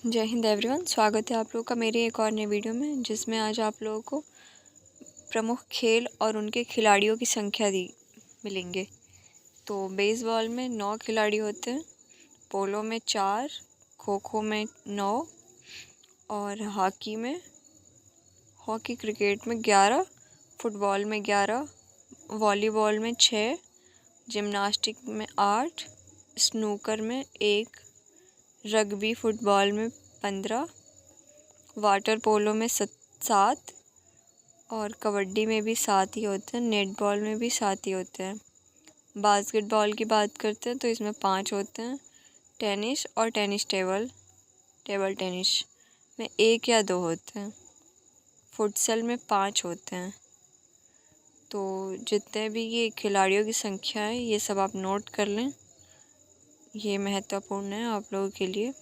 जय हिंद एवरीवन। स्वागत है आप लोगों का मेरे एक और नए वीडियो में, जिसमें आज आप लोगों को प्रमुख खेल और उनके खिलाड़ियों की संख्या मिलेंगे। तो बेसबॉल में 9 खिलाड़ी होते हैं, पोलो में 4, खो खो में 9 और हॉकी क्रिकेट में 11, फुटबॉल में 11, वॉलीबॉल में 6, जिम्नास्टिक में 8, स्नूकर में 1, रग्बी फुटबॉल में 15, वाटर पोलो में 7 और कबड्डी में भी 7 ही होते हैं। नेटबॉल में भी 7 ही होते हैं। बास्केटबॉल की बात करते हैं तो इसमें 5 होते हैं। टेनिस और टेबल टेनिस में 1 या 2 होते हैं। फुटसल में 5 होते हैं। तो जितने भी ये खिलाड़ियों की संख्या है, ये सब आप नोट कर लें, ये महत्वपूर्ण है आप लोगों के लिए।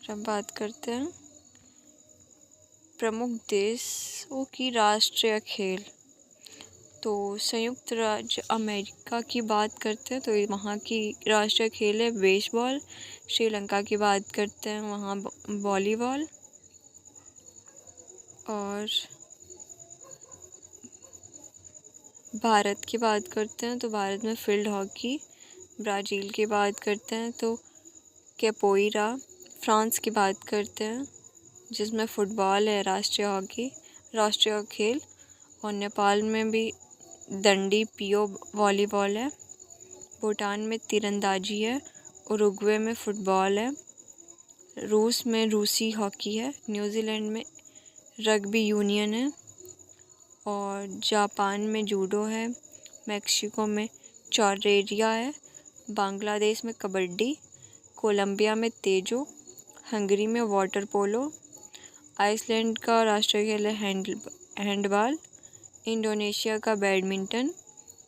अब बात करते हैं प्रमुख देशों की राष्ट्रीय खेल। तो संयुक्त राज्य अमेरिका की बात करते हैं तो वहाँ की राष्ट्रीय खेल है बेसबॉल। श्रीलंका की बात करते हैं, वहाँ वॉलीबॉल। और भारत की बात करते हैं तो भारत में फील्ड हॉकी। ब्राज़ील की बात करते हैं तो कैपोईरा। फ्रांस की बात करते हैं जिसमें फुटबॉल है राष्ट्रीय खेल। और नेपाल में भी दंडी पियो वॉलीबॉल है। भूटान में तीरंदाजी है। उरुग्वे में फुटबॉल है। रूस में रूसी हॉकी है। न्यूजीलैंड में रग्बी यूनियन है। और जापान में जूडो है। मैक्सिको में चौरेरिया है। बांग्लादेश में कबड्डी। कोलंबिया में तेजो। हंगरी में वाटर पोलो। आइसलैंड का राष्ट्रीय खेल है हैंडबॉल। इंडोनेशिया का बैडमिंटन।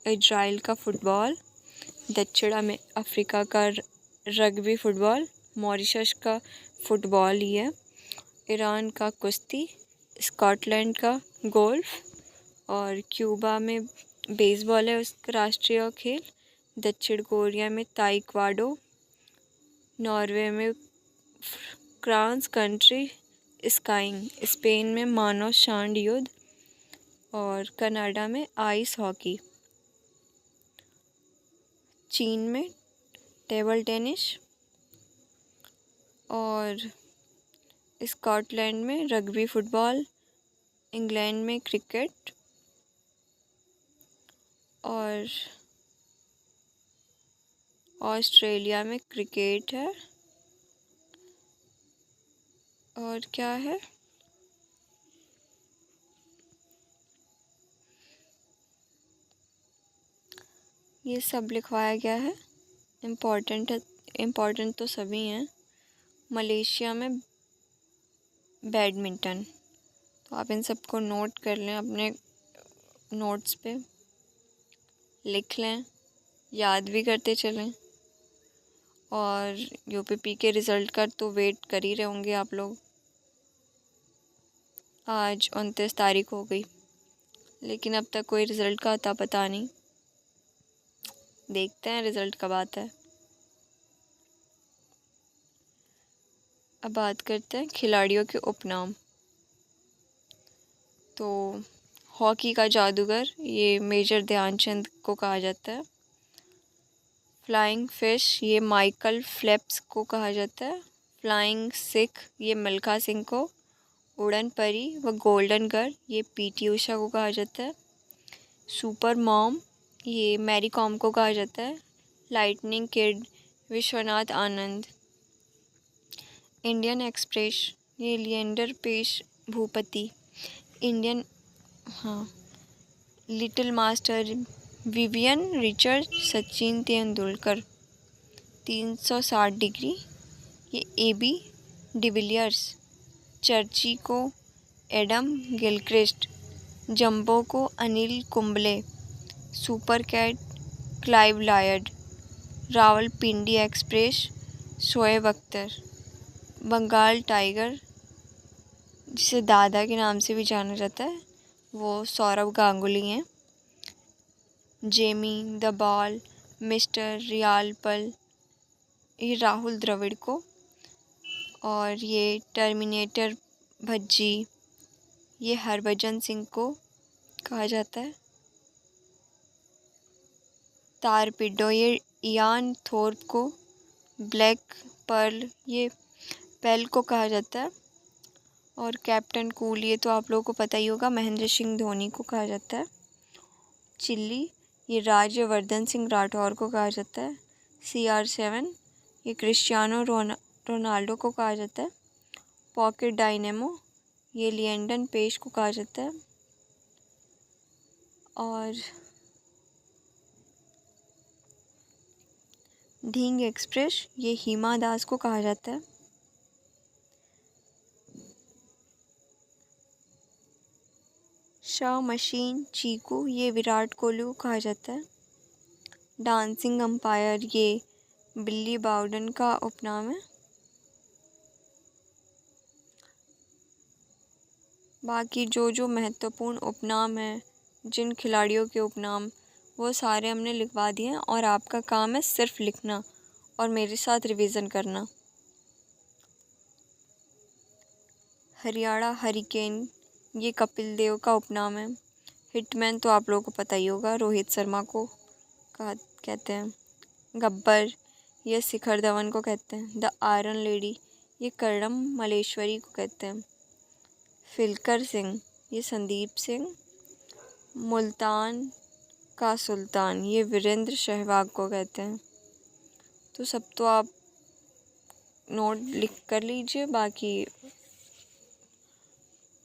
इजराइल का फुटबॉल। दक्षिण अफ्रीका का रग्बी फुटबॉल। मॉरिशस का फुटबॉल ही है। ईरान का कुश्ती। स्कॉटलैंड का गोल्फ। और क्यूबा में बेसबॉल है उसका राष्ट्रीय खेल। दक्षिण कोरिया में ताइक्वांडो। नॉर्वे में क्रॉस कंट्री स्काइंग। स्पेन में मानो शांड युद्ध। और कनाडा में आइस हॉकी। चीन में टेबल टेनिस। और स्कॉटलैंड में रग्बी फुटबॉल। इंग्लैंड में क्रिकेट। और ऑस्ट्रेलिया में क्रिकेट है। और क्या है, ये सब लिखवाया गया है। इम्पोर्टेंट तो सभी हैं। मलेशिया में बैडमिंटन। तो आप इन सबको नोट कर लें, अपने नोट्स पे लिख लें, याद भी करते चलें। और यूपीपी के रिज़ल्ट का तो वेट कर ही रहे होंगे आप लोग। आज 29 तारीख हो गई, लेकिन अब तक कोई रिज़ल्ट का अता पता नहीं। देखते हैं रिज़ल्ट कब आता है। अब बात करते हैं खिलाड़ियों के उपनाम। तो हॉकी का जादूगर, ये मेजर ध्यानचंद को कहा जाता है। फ्लाइंग फिश, ये माइकल फेल्प्स को कहा जाता है। फ्लाइंग सिख, ये मिल्खा सिंह को। उड़न परी व गोल्डन गर्ल, ये पीटी उषा को कहा जाता है। सुपर मॉम, ये मैरी कॉम को कहा जाता है। Lightning kid, Vishwanath Anand. Indian express, ये Leander Paes Bhupathi. Little master, Vivian Richard Sachin Tendulkar. 360 degree, ये एबी डिविलियर्स। चर्ची को एडम गिलक्रिस्ट। जंबो को Anil Kumble. Super cat Clive Lloyd. Rawalpindi express Shoaib Akhtar. Bengal tiger, जिसे दादा के नाम से भी जाना जाता है, वो सौरव गांगुली हैं। Jammy the wall, mister reliable, ये राहुल द्रविड़ को। और ये टर्मिनेटर भज्जी, ये हरभजन सिंह को कहा जाता है। तारपीडो, ये इयान थोर्प को। ब्लैक पर्ल, ये पेल को कहा जाता है। और कैप्टन कूल, ये तो आप लोगों को पता ही होगा, महेंद्र सिंह धोनी को कहा जाता है। चिल्ली, ये राज्यवर्धन सिंह राठौर को कहा जाता है। CR7, ये क्रिस्टियानो रोनाल्डो को कहा जाता है। पॉकेट डायनेमो, ये लिएंडन पेश को कहा जाता है। और ढींग एक्सप्रेस, ये हिमा दास को कहा जाता है। शाह मशीन चीकू, ये विराट कोहली को कहा जाता है। डांसिंग अंपायर, ये बिल्ली बाउडन का उपनाम है। बाकी जो महत्वपूर्ण उपनाम है, जिन खिलाड़ियों के उपनाम, वो सारे हमने लिखवा दिए हैं। और आपका काम है सिर्फ लिखना और मेरे साथ रिवीजन करना। हरियाणा हरिकेन, ये कपिल देव का उपनाम है। हिटमैन तो आप लोगों को पता ही होगा, रोहित शर्मा को कहते हैं। गब्बर, ये शिखर धवन को कहते हैं। द आयरन लेडी, ये कर्णम मलेश्वरी को कहते हैं। फिलकर सिंह, ये संदीप सिंह। मुल्तान का सुल्तान, ये वीरेंद्र सहवाग को कहते हैं। तो सब तो आप नोट लिख कर लीजिए,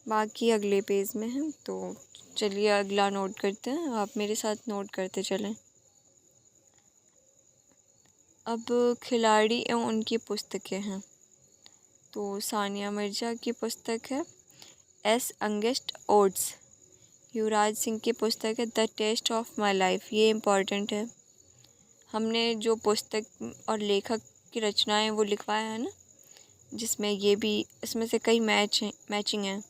बाकी अगले पेज में है। तो चलिए अगला नोट करते हैं, आप मेरे साथ नोट करते चलें। अब खिलाड़ी एवं उनकी पुस्तकें हैं। तो सानिया मिर्जा की पुस्तक है ace against odds. Yuvraj Singh की पुस्तक है the test of my life, ये इम्पॉर्टेंट है। हमने जो पुस्तक और लेखक की रचनाएं वो लिखवाया है ना, जिसमें ये भी, इसमें से कई मैचिंग हैं।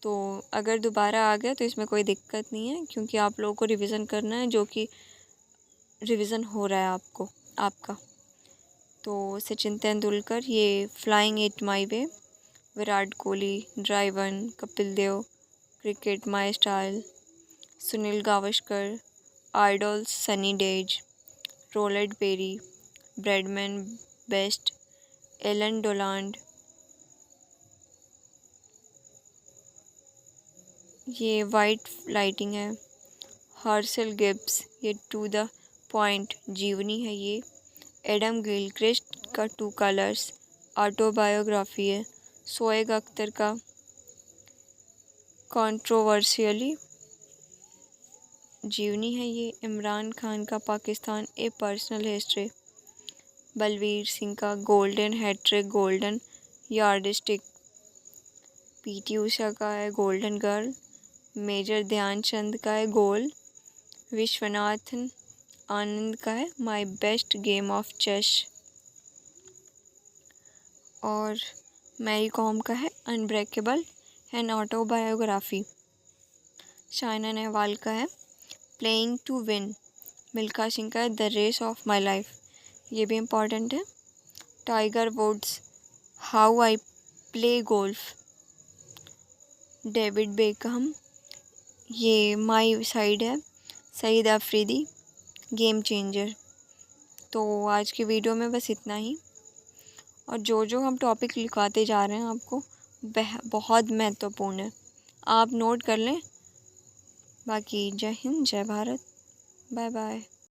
तो अगर दोबारा आ गया तो इसमें कोई दिक्कत नहीं है, क्योंकि आप लोगों को रिवीजन करना है, जो कि रिवीजन हो रहा है आपका। तो सचिन तेंदुलकर, ये flying it my way. Virat Kohli, driven, Kapil Dev, cricket my style. Sunil Gavaskar, idols, sunny days. Roland Perry, Bradman best. Allan Donald, ये वाइट लाइटिंग है। हर्सल गिब्स, ये टू द पॉइंट जीवनी है ये। एडम गिलक्रिस्ट का टू कलर्स ऑटोबायोग्राफी है। शोएब अख्तर का कंट्रोवर्शियली जीवनी है ये। इमरान खान का Pakistan a personal history. Balbir Singh का golden hat-trick, golden yardstick. PT Usha का है गोल्डन गर्ल। मेजर ध्यानचंद का है गोल। विश्वनाथन आनंद का है my best game of chess. और मैरी कॉम का है unbreakable an autobiography. Saina Nehwal का है playing to win. Milkha Singh का है the race of my life, ये भी इम्पॉर्टेंट है। Tiger Woods, how I play golf. David Beckham, ये माई साइड है। Saeed Afridi, game changer. तो आज की वीडियो में बस इतना ही। और जो हम टॉपिक लिखवाते जा रहे हैं आपको, बहुत महत्वपूर्ण है, आप नोट कर लें। बाकी जय हिंद, जय भारत, बाय बाय।